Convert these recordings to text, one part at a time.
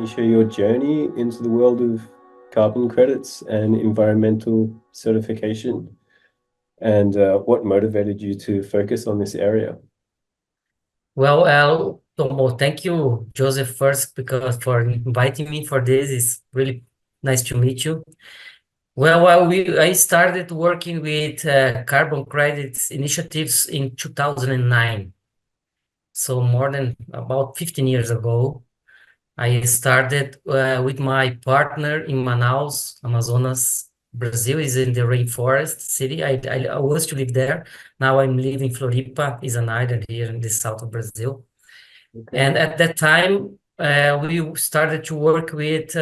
share your journey into the world of carbon credits and environmental certification, and what motivated you to focus on this area? Well, Tomo, thank you, Joseph, first, because for inviting me for this. It's really nice to meet you. I started working with carbon credits initiatives in 2009. So more than about 15 years ago, I started with my partner in Manaus, Amazonas, Brazil. Is in the rainforest city. I used to live there. Now I'm living in Floripa, is an island here in the south of Brazil. Okay. And at that time, we started to work with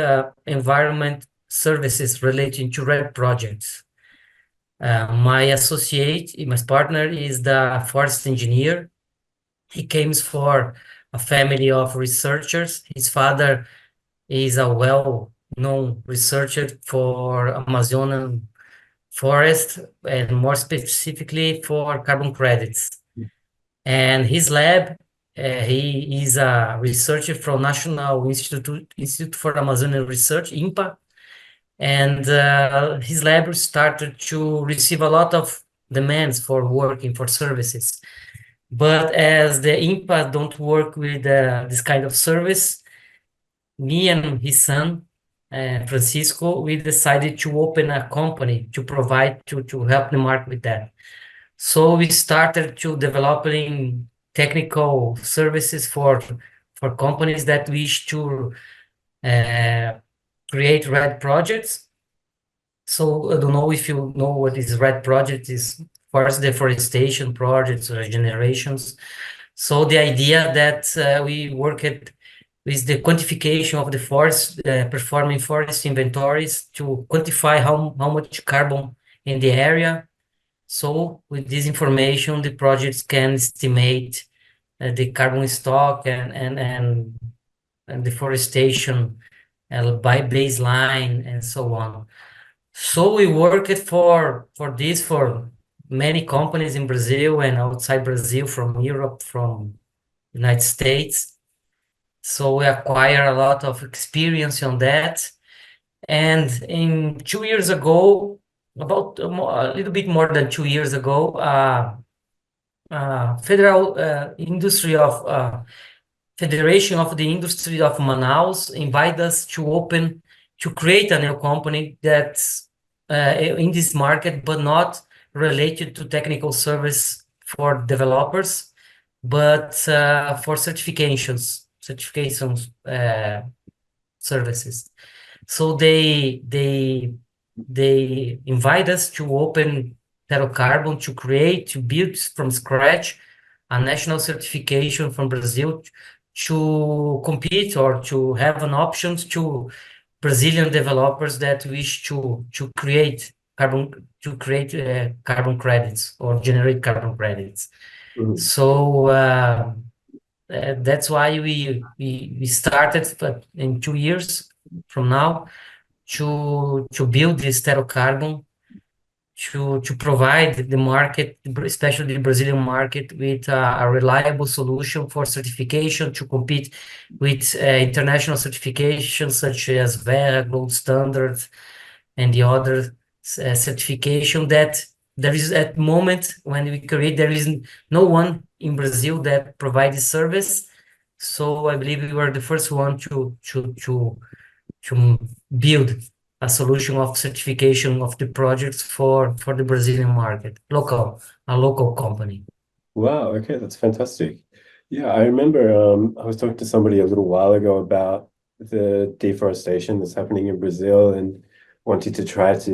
environment services relating to RED projects. My associate, my partner, is the forest engineer. He comes for a family of researchers. His father is a well-known researcher for Amazonian forest, and more specifically for carbon credits. And his lab, he is a researcher from National Institute for Amazonian Research, INPA, and his lab started to receive a lot of demands for working for services. But as the INPA don't work with this kind of service, me and his son, Francisco, we decided to open a company to provide to help the market with that. So we started to developing technical services for companies that wish to uh, create RED projects. So I don't know if you know what is RED project is. Forest deforestation projects or regenerations. So the idea that we work at with the quantification of the forest, performing forest inventories to quantify how much carbon in the area. So with this information, the projects can estimate the carbon stock and deforestation by baseline and so on. So we worked for many companies in Brazil and outside Brazil, from Europe, from United States. So we acquire a lot of experience on that. And in 2 years ago, about a little bit more than 2 years ago, Federal Industry of Federation of the Industry of Manaus invited us to create a new company that's in this market, but not related to technical service for developers, but for certifications services. So they invite us to open Tero Carbon to build from scratch a national certification from Brazil to compete or to have an option to Brazilian developers that wish to create carbon credits or generate carbon credits. Mhm. So that's why we started in 2 years from now to build this Tero Carbon to provide the market, especially the Brazilian market, with a reliable solution for certification to compete with international certifications such as VERA, Gold Standard, and the other certification that there is at the moment when we create, there is no one in Brazil that provides this service. So I believe we were the first one to build a solution of certification of the projects for the Brazilian market, a local company. Wow, okay, that's fantastic. Yeah, I remember I was talking to somebody a little while ago about the deforestation that's happening in Brazil and wanting to try to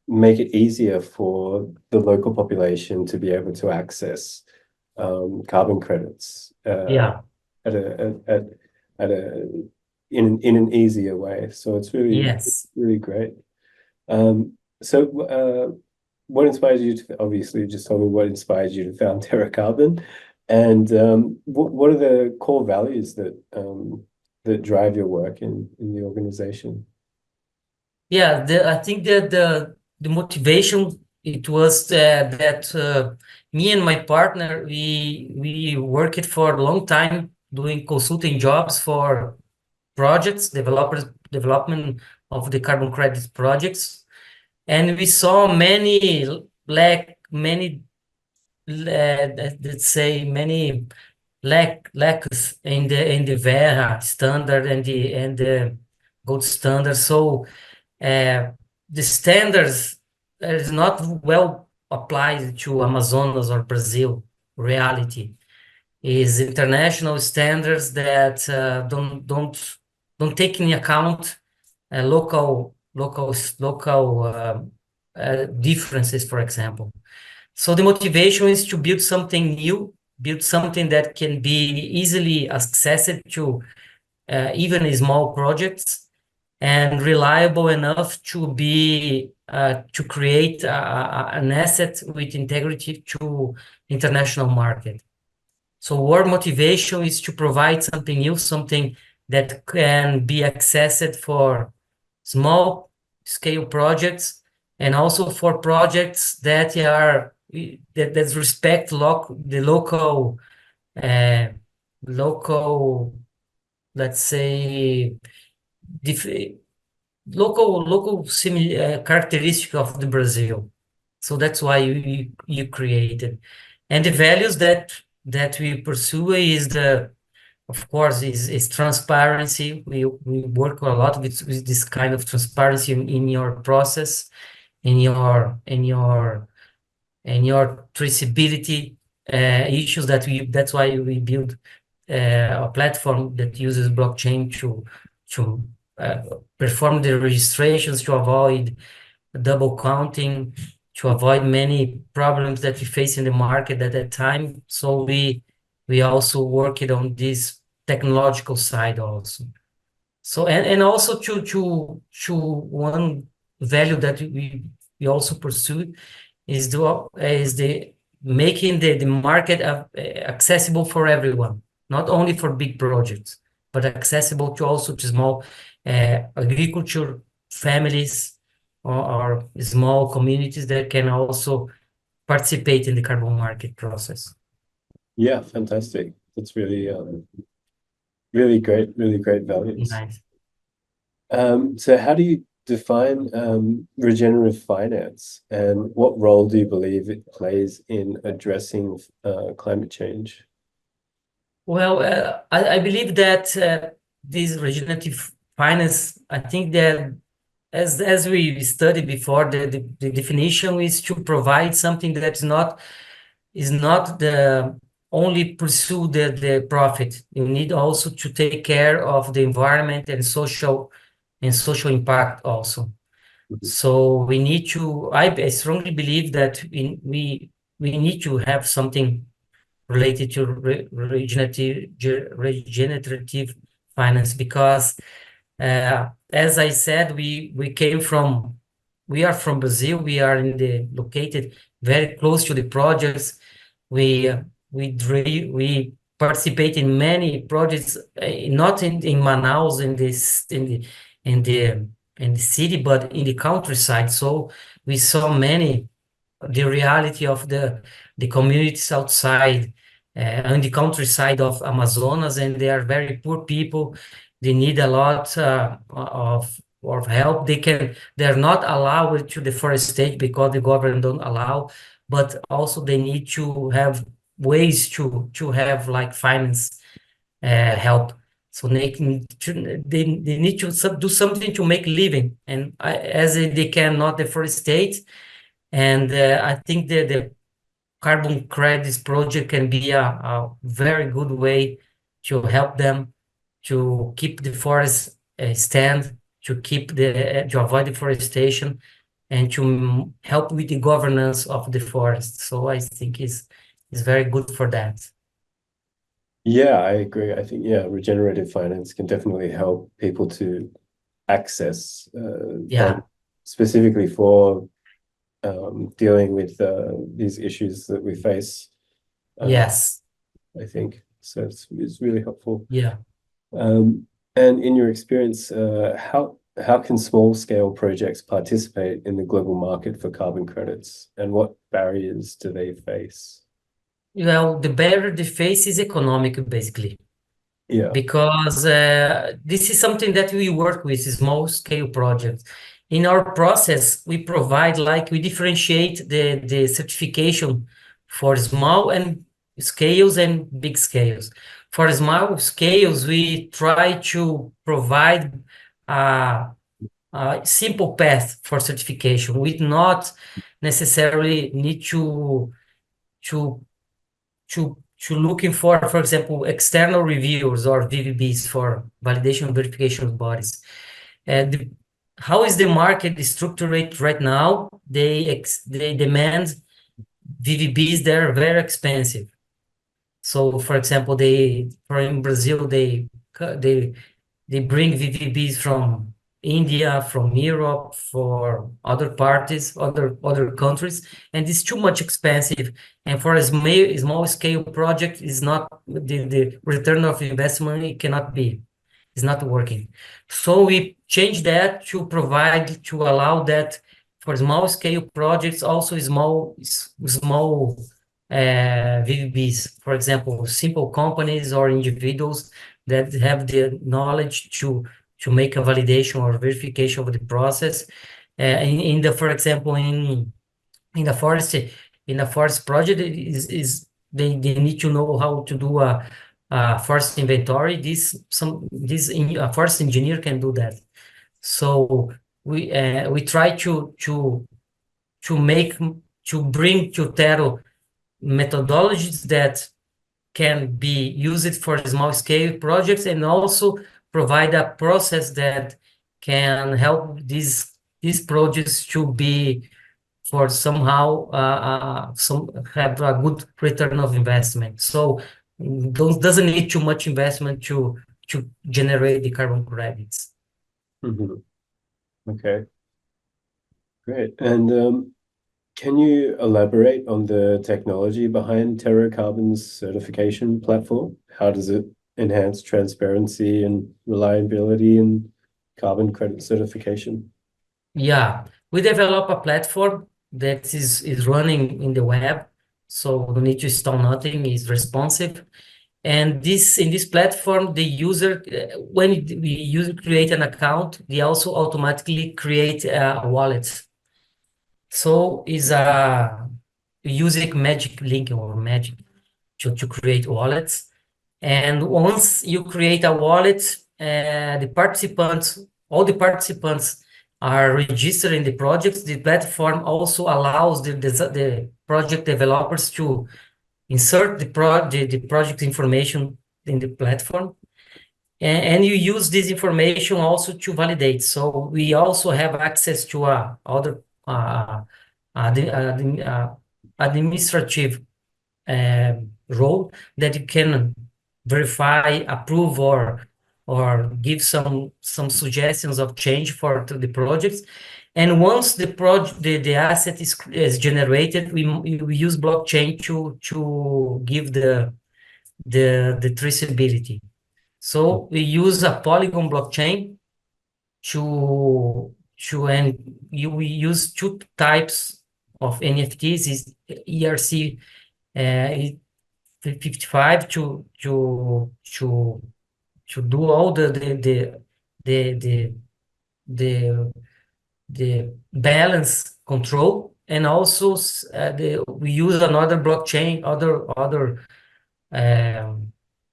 make it easier for the local population to be able to access carbon credits Yeah. at a in an easier way. So it's Yes. really great. So what inspires you to, obviously you just told me what inspires you to found Terra Carbon, and what are the core values that drive your work in the organization? Yeah. I think that the motivation, it was that me and my partner, we worked for a long time doing consulting jobs for projects, development of the carbon credit projects, and we saw let's say many lacks in the VERA standard and the gold standard. So the standards is not well applied to Amazonas or Brazil reality. Is international standards that don't take into account local differences, for example. So the motivation is to build something new, build something that can be easily accessed to even small projects, and reliable enough to create an asset with integrity to international market. So our motivation is to provide something new, something that can be accessed for small scale projects, and also for projects that respect the local, let's say, local characteristic of the Brazil. So that's why you created, and the values that we pursue is of course, is transparency. We work a lot with this kind of transparency in your process, in your traceability issues. That's why we build a platform that uses blockchain to perform the registrations, to avoid double counting, to avoid many problems that we face in the market at that time. So we also worked on this technological side also. So and also to one value that we also pursue is the making the market accessible for everyone, not only for big projects, but accessible to small agriculture families or small communities that can also participate in the carbon market process. Yeah, fantastic. That's really really great values. Nice. So how do you define regenerative finance, and what role do you believe it plays in addressing climate change? Well, I believe that this regenerative finance, I think that as we studied before, the definition is to provide something that is not the only pursue the profit. You need also to take care of the environment and social impact also. So we need to. I strongly believe that we need to have something related to regenerative finance, because as I said, we are from Brazil. We are located very close to the projects. We participate in many projects, not in Manaus, in the city, but in the countryside. So we saw the reality of the communities outside on the countryside of Amazonas, and they are very poor people. They need a lot of help. They're not allowed to deforestate because the government don't allow, but also they need to have ways to have like finance help. So they need to do something to make living, and as they cannot deforestate. And I think that the carbon credits project can be a very good way to help them to keep the forest stand, to avoid deforestation, and to help with the governance of the forest. So I think it's very good for that. Yeah, I agree. I think, yeah, regenerative finance can definitely help people to access Yeah. specifically for dealing with these issues that we face. Yes. I think so. It's really helpful. Yeah. And in your experience, how can small scale projects participate in the global market for carbon credits, and what barriers do they face? Well, the barrier they face is economic, basically. Yeah. because this is something that we work with, small scale projects. In our process, we provide, like, we differentiate the certification for small and scales and big scales. For small scales, we try to provide a, a simple path for certification. We not necessarily need to to looking for example, external reviewers or VVBs for validation and verification bodies. And how is the market structured right now? They demand VVBs that are very expensive. So, for example, in Brazil, they bring VVBs from India, from Europe, for other parties, other countries, and it's too much expensive. And for a small scale project, is not the return of investment, it cannot be, it's not working. So we change that to allow that for small scale projects, also small VVBs, for example, simple companies or individuals that have the knowledge to make a validation or verification of the process. For example, in the forest project, they need to know how to do a forest inventory. A forest engineer can do that. So we try to bring to Tero methodologies that can be used for small scale projects, and also provide a process that can help these projects to be for somehow have a good return of investment. So those doesn't need too much investment to generate the carbon credits. Mhm. Okay, great. And can you elaborate on the technology behind Terra Carbon's certification platform? How does it enhance transparency and reliability in carbon credit certification? Yeah, we develop a platform that is running in the web, so you need to install nothing, is responsive. And in this platform, the user, when the user create an account, they also automatically create a wallet. So is a using magic link or magic to create wallets. And once you create a wallet, all the participants are registered in the project. The platform also allows the project developers to insert the project information in the platform. And you use this information also to validate. So we also have access to other administrative role that you can verify, approve, or give some suggestions of change to the projects. And once the asset is generated, we use blockchain to give the traceability. So we use a Polygon blockchain we use two types of NFTs, is ERC 55 to do all the balance control, and also we use another blockchain,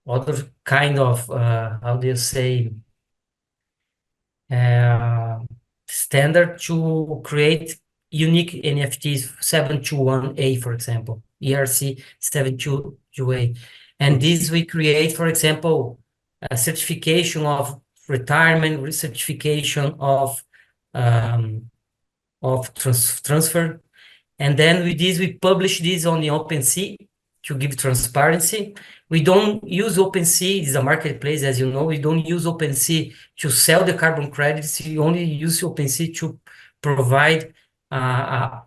other kind of how do you say, standard to create unique NFTs, 721A, for example, ERC 722A. And these we create, for example, a certification of retirement, recertification of transfer. And then with this, we publish this on the OpenSea to give transparency. We don't use OpenSea, it's a marketplace, as you know. We don't use OpenSea to sell the carbon credits. We only use OpenSea to provide our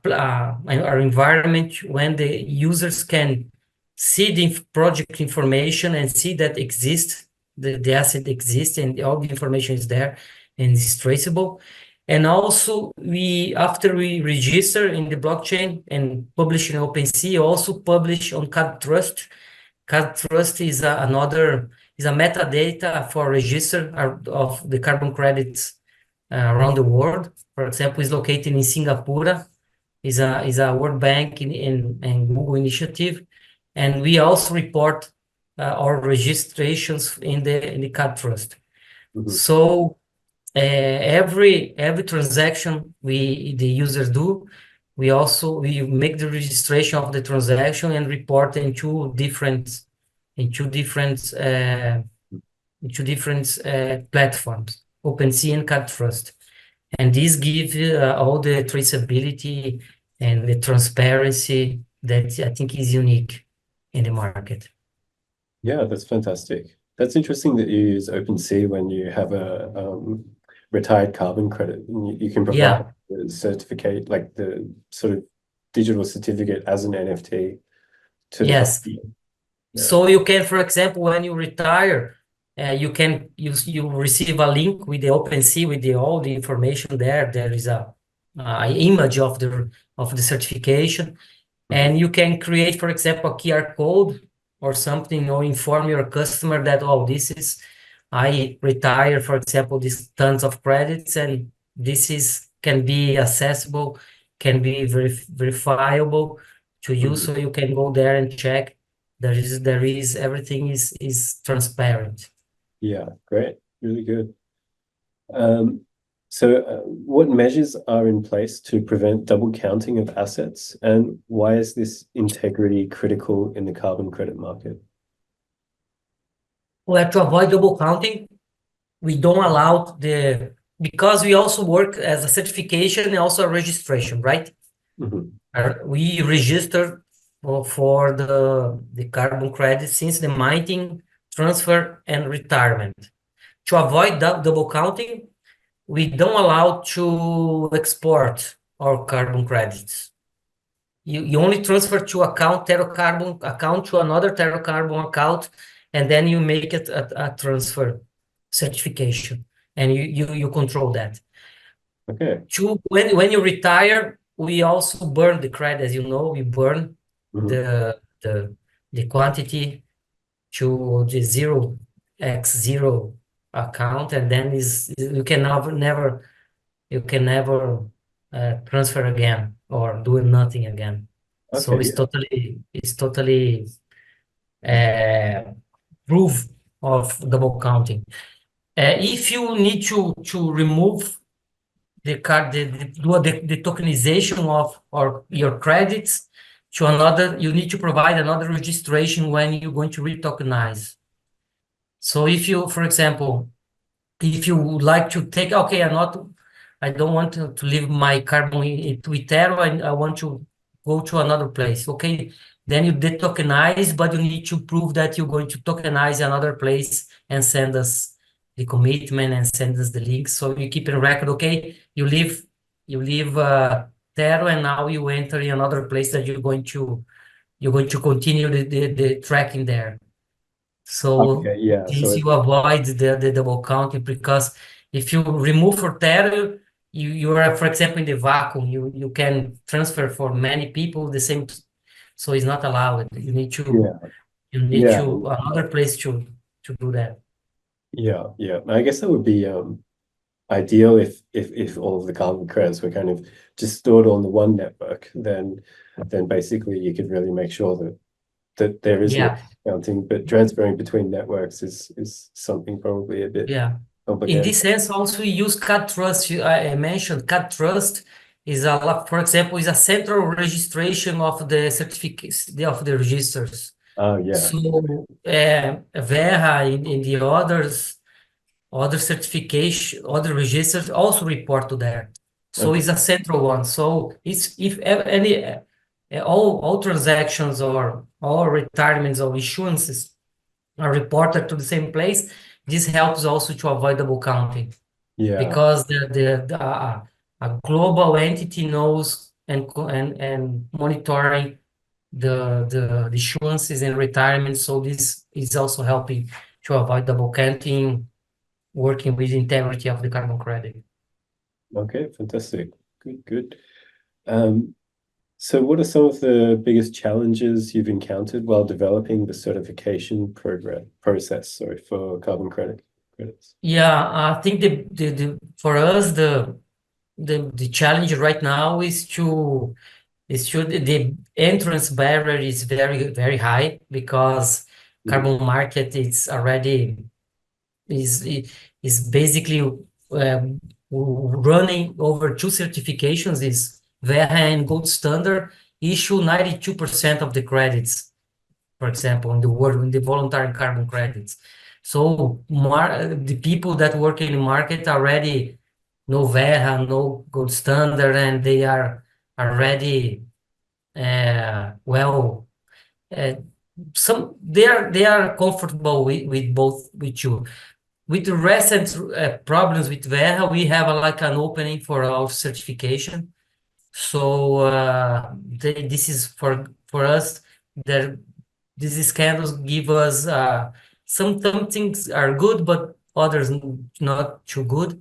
environment when the users can see the project information and see that the asset exists, and all the information is there and is traceable. And also, after we register in the blockchain and publish in OpenSea, also publish on CAD Trust. CAD Trust is another is a metadata for register of the carbon credits around the world. For example, is located in Singapore. Is a World Bank and Google initiative, and we also report our registrations in the card trust. Mhm. So every transaction the users do, we make the registration of the transaction and report in two different platforms, OpenSea and Card Trust. And this gives all the traceability and the transparency that I think is unique in the market. Yeah, that's fantastic. That's interesting that you use OpenSea when you have a retired carbon credit. And you can provide Yeah, the certificate, like the sort of digital certificate as an NFT to the yes. company. Yeah. So you can, for example, when you retire, you receive a link with the OpenSea with all the information there. There is a image of the certification, and you can create, for example, a QR code or something, or inform your customer that, oh, I retire, for example, these tons of credits, and can be accessible, can be verifiable to you, Mhm. so you can go there and check. Everything is transparent. Yeah, great. Really good. Um, what measures are in place to prevent double counting of assets, and why is this integrity critical in the carbon credit market? Well, to avoid double counting, we don't allow because we also work as a certification and also a registration, right? Mhm. We register for the carbon credit since the mining, transfer, and retirement. To avoid that double counting, we don't allow to export our carbon credits. You only transfer to Tero carbon account to another Tero carbon account, and then you make it a transfer certification, and you control that. Okay. When you retire, we also burn the credit, as you know, we burn Mhm. the quantity to the 0x0 account, and then you can never transfer again or do nothing again. So Okay. it's totally uh, proof of double counting. If you need to remove the card, do the tokenization of or your credits to another, you need to provide another registration when you're going to retokenize. So if you, for example, if you would like to take, okay, I don't want to leave my carbon with Tero, and I want to go to another place. Okay, then you detokenize, but you need to prove that you're going to tokenize another place and send us the commitment and send us the link. So you keep in record, okay, you leave Tero, and now you enter in another place that you're going to continue the tracking there. So Okay. Yeah. So this you avoid the double counting, because if you remove for Tero, you are, for example, in the vacuum, you can transfer for many people the same, so it's not allowed. You need to yeah. you need Yeah. to another place to do that. Yeah. Yeah. I guess that would be ideal if all of the carbon credits were kind of just stored on the one network, then basically you could really make sure that there is no Yeah, counting, but transferring between networks is something probably a bit yeah. In complicated. this sense, also we use CAD Trust. I mentioned CAD Trust for example, is a central registration of the certificates of the registers. Oh yeah. So Verra in the other certification, other registers also report to there. So Okay. it's a central one. So it's if any all transactions or all retirements or issuances are reported to the same place, this helps also to avoid double counting, Yeah. because a global entity knows and monitoring the issuances and retirement. So this is also helping to avoid double counting, working with integrity of the carbon credit. Okay. Fantastic. Good. Good. Um, So what are some of the biggest challenges you've encountered while developing the certification process, sorry, for carbon credits? Yeah, I think the for us the challenge right now is the entrance barrier is very high because Mhm. carbon market is already is is basically running over two certifications is VEHA and Gold Standard issue 92% of the credits, for example, in the world in the voluntary carbon credits. So the people that work in the market already know VEHA, know Gold Standard, and they are already well. Uh, they are comfortable with both with you. With the recent problems with VEHA, we have like an opening for our certification. So this is for us that these scandals give us some things are good, but others not too good.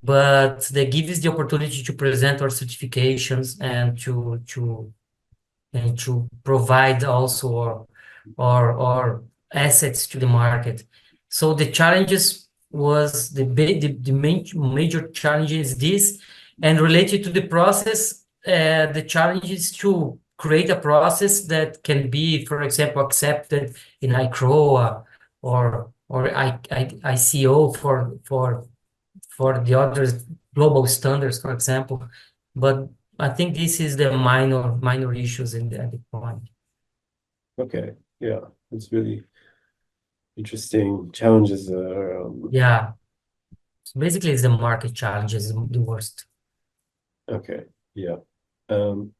But they give us the opportunity to present our certifications and to provide also our assets to the market. So the challenges was the main major challenge is this, and related to the process, the challenge is to create a process that can be, for example, accepted in ICROA or ICO for the other global standards, for example. But I think this is the minor issues at the point. Okay, yeah, it's really interesting. Challenges are Yeah. So basically, it's the market challenges the worst. okay, yeah. Um,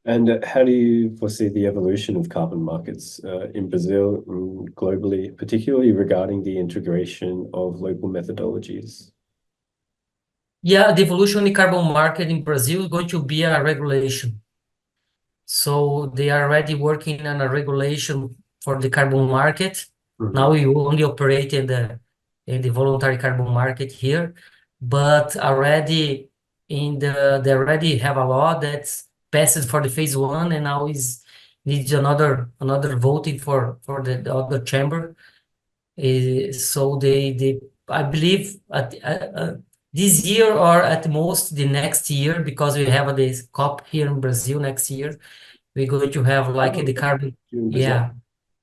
and how do you foresee the evolution of carbon markets in Brazil and globally, particularly regarding the integration of local methodologies? Yeah, the evolution in the carbon market in Brazil is going to be a regulation. So they are already working on a regulation for the carbon market. Mhm. Now we only operate in the voluntary carbon market here, but already they already have a law that's passed for the phase one, and now is needs another voting for the other chamber. So they I believe this year or at most the next year, because we have this COP here in Brazil next year, we're going to have like Oh, the carbon. you're in Brazil. Yeah,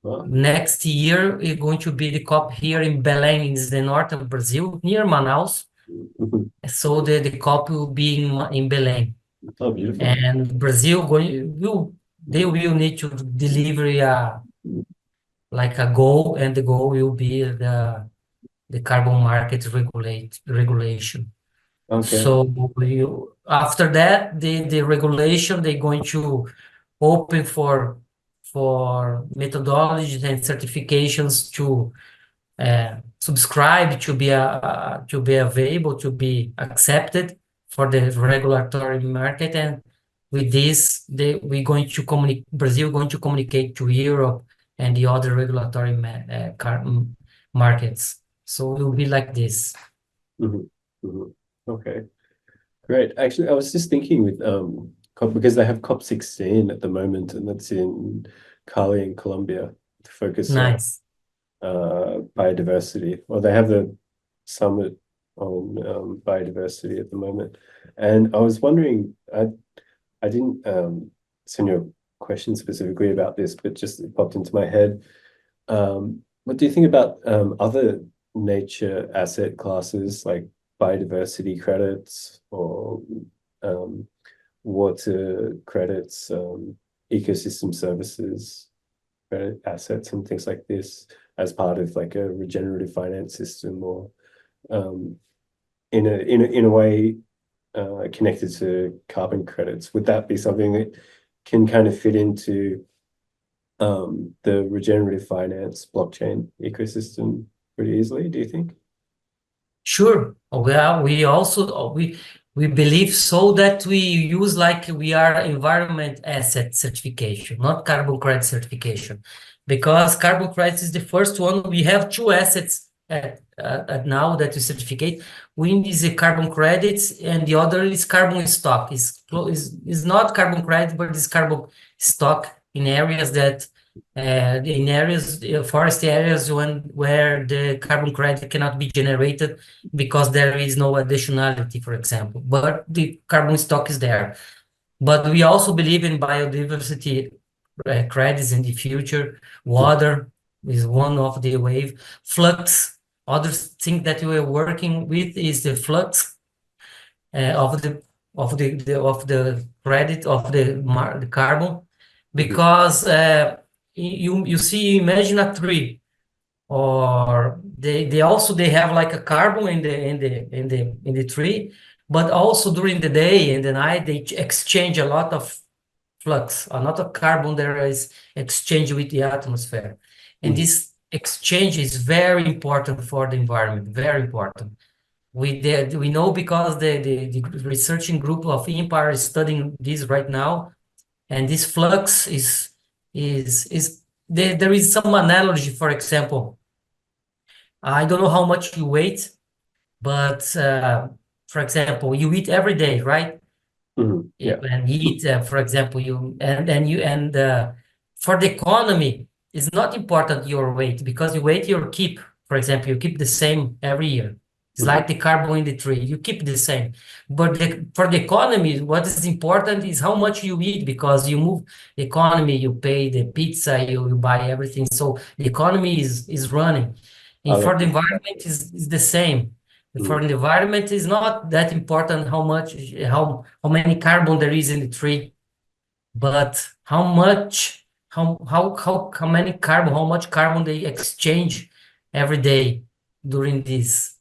Wow. next year we're going to be the COP here in Belém, in the north of Brazil, near Manaus. Mhm. So the COP will be in Belém, Oh, beautiful. and Brazil they will need to deliver like a goal, and the goal will be the carbon market regulation. Okay. So after that, the regulation, they're going to open for methodologies and certifications to subscribe to be available, to be accepted for the regulatory market. And with this, we're going to communicate, Brazil going to communicate to Europe and the other regulatory markets. So it will be like this. Mhm. Mhm. Okay. Great. Actually, I was just thinking with COP, because they have COP16 at the moment, and that's in Cali in Colombia to focus on Nice. biodiversity. Well, they have the summit on biodiversity at the moment, and I was wondering, I didn't send you a question specifically about this, but just it popped into my head. What do you think about other nature asset classes like biodiversity credits or um, water credits, ecosystem services credit assets and things like this as part of like a regenerative finance system or um, in a way connected to carbon credits? Would that be something that can kind of fit into the regenerative finance blockchain ecosystem pretty easily, do you think? Sure. Well, we also we believe so that we use like we are environment asset certification, not carbon credit certification, because carbon credits is the first one. We have two assets at now that we certificate. One is the carbon credits, and the other is carbon stock. Is is not carbon credit, but it's carbon stock in areas that forest areas where the carbon credit cannot be generated because there is no additionality, for example. But the carbon stock is there. But we also believe in biodiversity credits in the future. Water is one of the wave. Flux, other thing that we are working with is the flux of the credit of the carbon, because you see, imagine a tree, or they have like a carbon in the tree, but also during the day and the night they exchange a lot of flux, a lot of carbon there is exchanged with the atmosphere, and this exchange is very important for the environment, very important. We know because the researching group of Empire is studying this right now, and this flux there is some analogy. For example, I don't know how much you weight, but for example, you eat every day, right? Yeah. And eat, for example, for the economy, it's not important your weight, because your weight you keep. For example, you keep the same every year. It's like the carbon in the tree, you keep the same. But for the economy, what is important is how much you eat, because you move the economy, you pay the pizza, you buy everything. So the economy is running. And for the environment is the same. For the environment, is not that important how many carbon there is in the tree, but how much how many carbon, how much carbon they exchange every day during this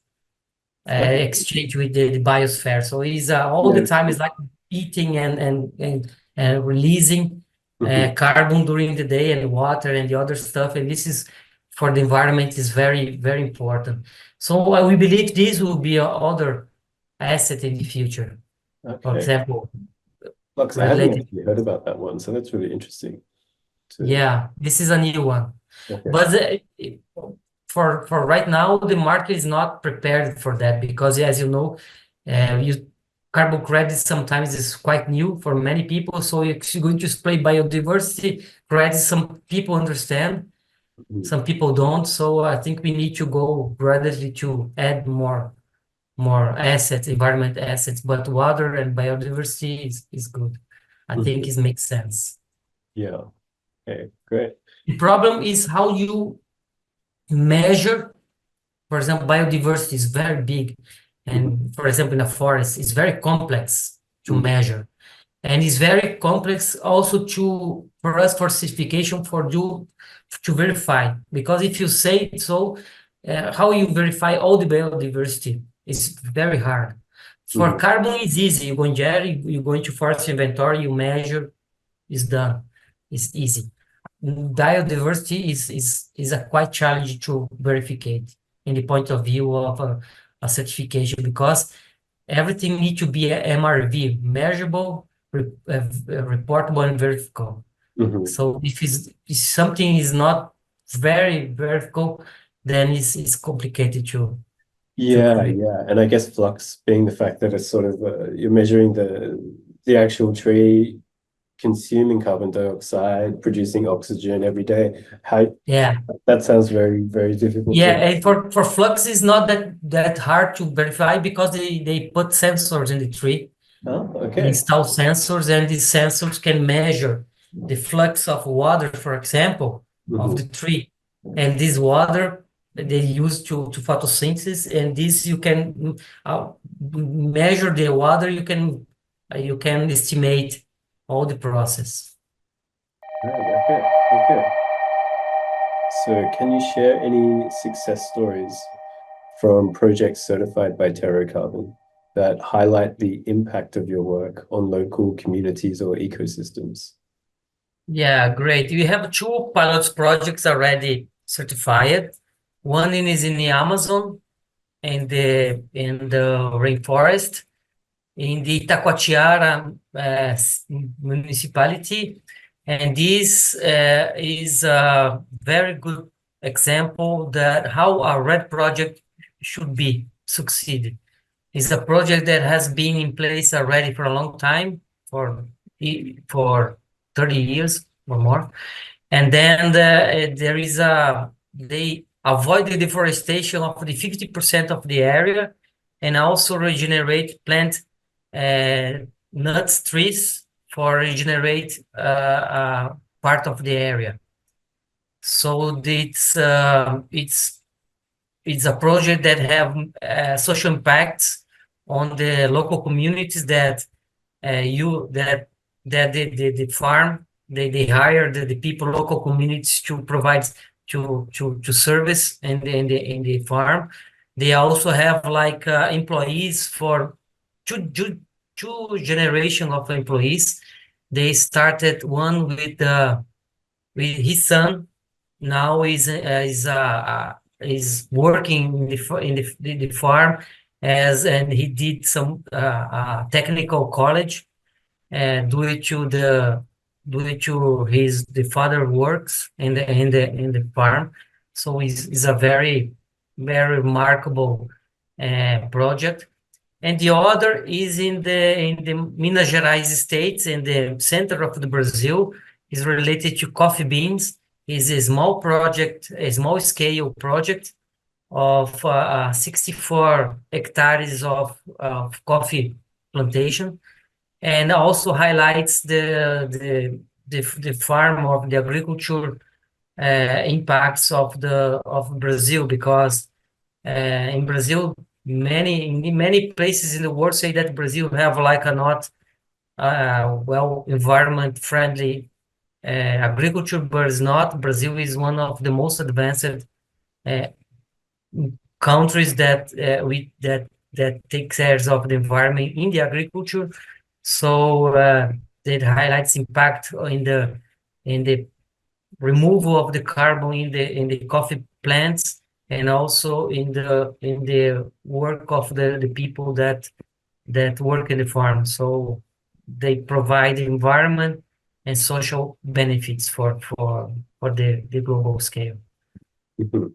exchange with the biosphere. So it's all the time is like eating and releasing carbon during the day, and water and the other stuff. And this is for the environment is very, very important. So we believe this will be other asset in the future. For example, Lux, I haven't actually heard about that one, so that's really interesting. Yeah, this is a new one. But for right now, the market is not prepared for that, because as you know, carbon credit sometimes is quite new for many people. So you're going to display biodiversity credit. Some people understand, some people don't. So I think we need to go gradually to add more assets, environment assets, but water and biodiversity is good. I think it makes sense. Yeah. Okay, great. The problem is how you measure. For example, biodiversity is very big, and for example, in a forest, it's very complex to measure, and it's very complex also for us for certification to verify. Because if you say it, so how you verify all the biodiversity is very hard. For carbon, it's easy. You go in Jerry, you go into forest inventory, you measure, it's done. It's easy. Biodiversity is a quite challenge to verificate in the point of view of a certification, because everything needs to be a MRV, measurable, reportable, and verifiable. So if something is not very verifiable, then it's complicated to. Yeah, and I guess flux being the fact that it's sort of you're measuring the actual tree consuming carbon dioxide, producing oxygen every day. That sounds very, very difficult. And for flux is not that hard to verify, because they put sensors in the tree. They install sensors, and these sensors can measure the flux of water, for example, of the tree. And this water they use to photosynthesis, and this you can measure the water, you can estimate all the process. Okay. So can you share any success stories from projects certified by Tero Carbon that highlight the impact of your work on local communities or ecosystems? Yeah, great. We have 2 pilot projects already certified. One is in the Amazon, in the rainforest, in the Itacoatiara municipality. And this is a very good example that how a RED project should be succeeded. It's a project that has been in place already for a long time. for 30 years or more. And then they avoid the deforestation of the 50% of the area, and also plant nuts trees for regenerate part of the area. So it's a project that have social impacts on the local communities that the farm they hire the people local communities to provide to service in the farm. They also have like employees for two generation of employees. They started one with his son. Now is working in the farm and he did some technical college due to the father works in the farm. So it's a very remarkable project. And the other is in the Minas Gerais states, in the center of the Brazil, is related to coffee beans. Is a small project, a small scale project of 64 hectares of coffee plantation, and also highlights the farm of the agriculture impacts of Brazil, because in Brazil in many places in the world say that Brazil have like a not well environment friendly agriculture, but it's not. Brazil is one of the most advanced countries that take care of the environment in the agriculture. So that highlights impact in the removal of the carbon in the coffee plants, and also in the work of the people that work in the farm. So they provide environment and social benefits for the global scale, Mhm.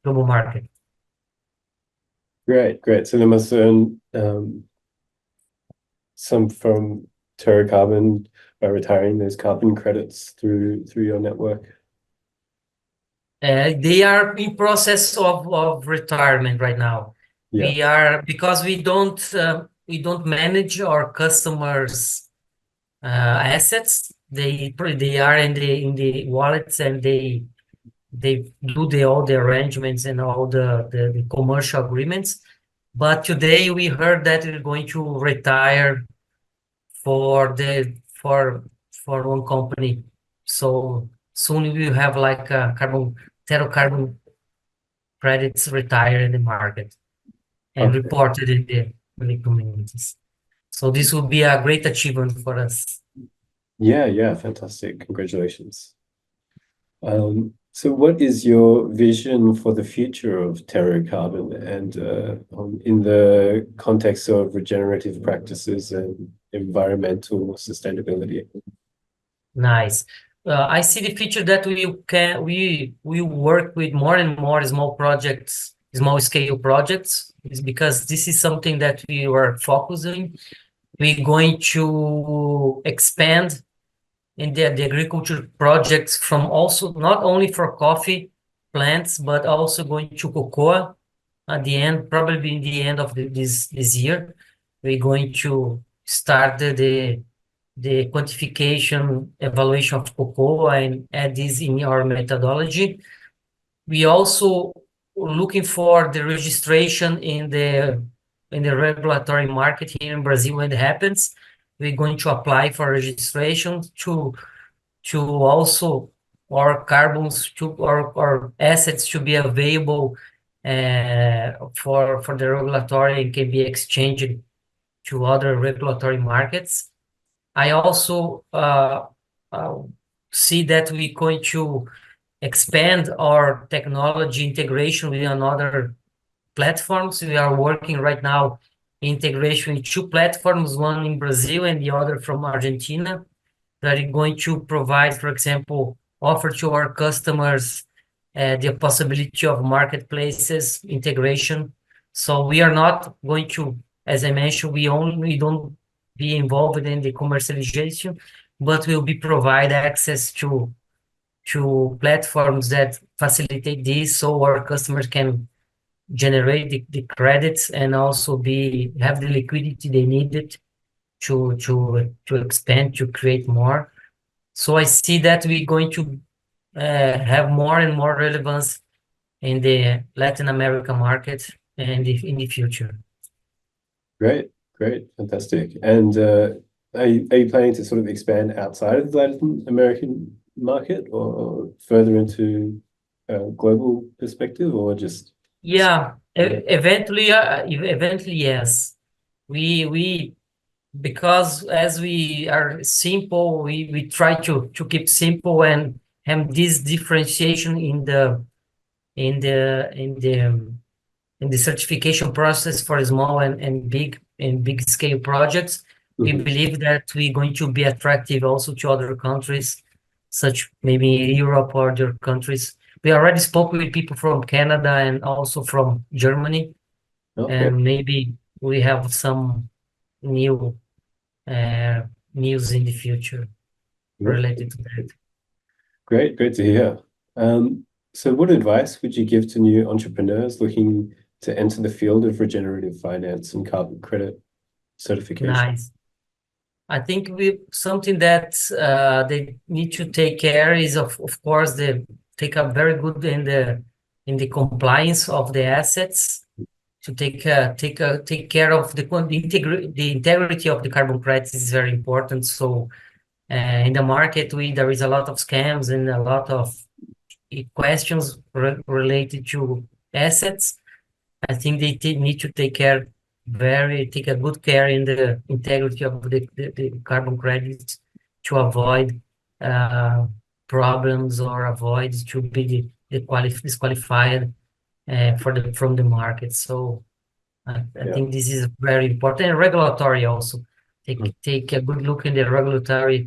global market. Great. So they must earn some from Tero Carbon by retiring those carbon credits through your network. They are in process of retirement right now. Yeah. Because we don't manage our customers' assets. They are in the wallets, and they do all the arrangements and all the commercial agreements. But today we heard that we're going to retire for one company. So soon we will have like a Tero carbon credits retired in the market and Okay. reported in the communities. So this will be a great achievement for us. Yeah, fantastic. Congratulations. So what is your vision for the future of Tero Carbon, and in the context of regenerative practices and environmental sustainability? Nice. I see the future that we work with more and more small projects, small scale projects, is because this is something that we are focusing. We're going to expand in the agriculture projects from also not only for coffee plants, but also going to cocoa at the end, probably in the end of this year. We're going to start the quantification evaluation of cocoa and add this in our methodology. We also looking for the registration in the regulatory market here in Brazil when it happens. We're going to apply for registration to also our carbons to our assets to be available for the regulatory and can be exchanged to other regulatory markets. I also see that we're going to expand our technology integration with another platforms. We are working right now integration in two platforms, one in Brazil and the other from Argentina, that are going to provide, for example, offer to our customers the possibility of marketplaces integration. So we are not going to, as I mentioned, we don't be involved in the commercialization, but will be provide access to platforms that facilitate this, so our customers can generate the credits and also have the liquidity they needed to expand, to create more. So I see that we're going to have more and more relevance in the Latin America market and in the future. Great, great, fantastic. And are you planning to sort of expand outside of the Latin American market or further into a global perspective, or just Yeah, yeah. eventually, yes. We because as we are simple, we try to keep simple and have this differentiation in the certification process for small and big scale projects. We Mhm. believe that we're going to be attractive also to other countries, such maybe Europe or other countries. We already spoke with people from Canada and also from Germany, Okay, and maybe we have some new uh, news in the future great, related to that. great to hear. So what advice would you give to new entrepreneurs looking to enter the field of regenerative finance and carbon credit certification? Nice. I think something that they need to take care is of course they take up very good in the compliance of the assets, to take care of the integrity of the carbon credits is very important. So in the market there is a lot of scams and a lot of questions related to assets. I think they need to take a good care in the integrity of the carbon credits, to avoid uh, problems or avoid to be disqualified from the market. So I Yeah. think this is very important. And regulatory also. Mm. Take a good look in the regulatory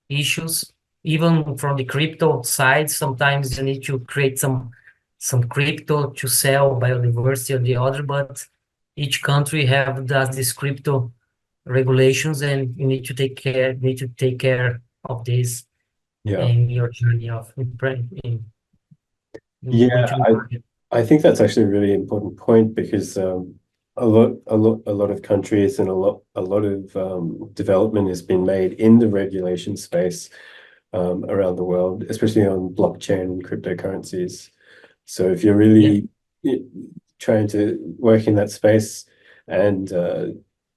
issues. Even from the crypto side, sometimes you need to create some crypto to sell biodiversity or the other, but each country does this crypto regulations, and you need to take care of this Yeah. in your journey of going Yeah, to the market. I think that's actually a really important point because a lot of countries and a lot of development has been made in the regulation space around the world, especially on blockchain and cryptocurrencies. So if you're Yeah, really y- trying to work in that space and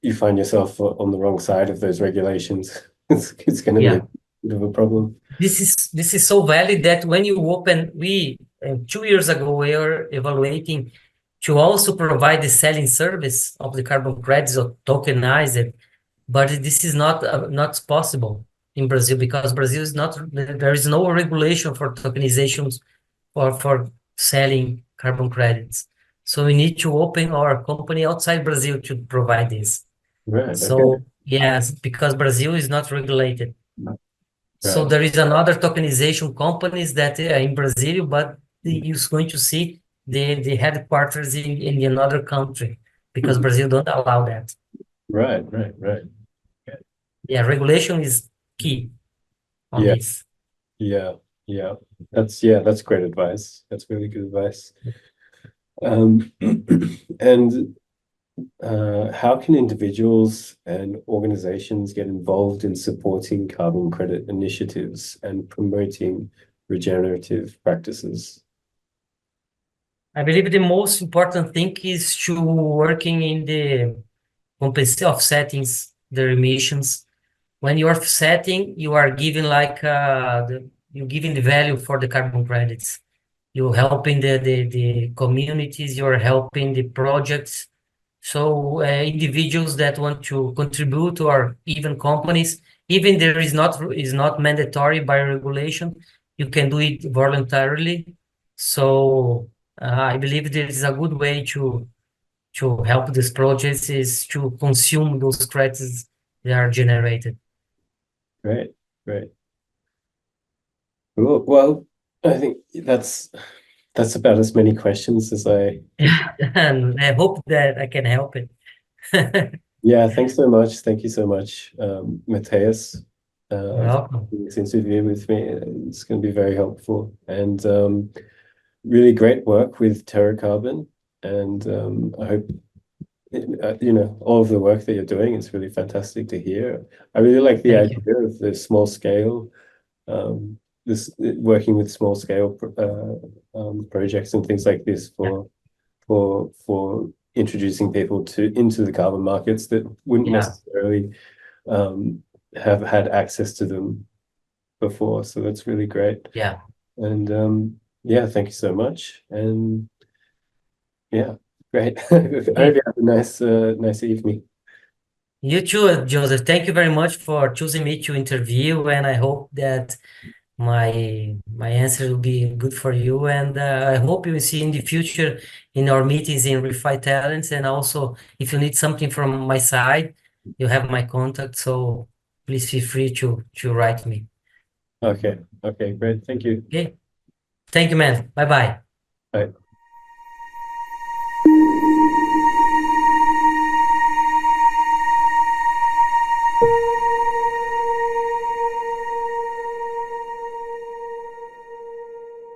you find yourself on the wrong side of those regulations, it's going to be a yeah. bit of a problem. This is so valid that when you open, 2 years ago we were evaluating to also provide the selling service of the carbon credits or tokenize it, but this is not possible in Brazil, because Brazil is not, there is no regulation for tokenizations or for selling carbon credits. So we need to open our company outside Brazil to provide this. Right. Okay. So yes, because Brazil is not regulated. So Right. there is another tokenization companies that are in Brazil, but you're going to see the headquarters in another country, because Mhm. Brazil don't allow that. Right. Right. Right. Yeah, regulation is key on Yeah. this. Yeah. Yeah. That's great advice. That's really good advice. Um, and how can individuals and organizations get involved in supporting carbon credit initiatives and promoting regenerative practices? I believe the most important thing is to working in the offsetting the emissions. When you are offsetting, you are giving you're giving the value for the carbon credits. You're helping the communities, you're helping the projects. So individuals that want to contribute, or even companies, even there is not mandatory by regulation, you can do it voluntarily. So I believe there is a good way to help these projects is to consume those credits that are generated. Great, great. Well, I think that's about as many questions as I could. And I hope that I can help it. Yeah, thanks so much. Thank you so much, Mateus, You're for welcome. doing this interview with me. It's going to be very helpful and really great work with Terra Carbon. And I hope all of the work that you're doing is really fantastic to hear. I really like the Thank you. idea of the small scale, this working with small scale projects and things like this Yeah, for introducing people into the carbon markets that wouldn't yeah, necessarily have had access to them before. So that's really great. yeah. And yeah, thank you so much. And yeah, great. I hope Hey, you have a nice evening. you too, Joseph. Thank you very much for choosing me to interview, and I hope that my answer will be good for you. And I hope you will see in the future in our meetings in ReFi Talents. And also, if you need something from my side, you have my contact. So please feel free to write me. Okay, okay, great. Thank you. Okay. Thank you, man. Bye bye. Bye.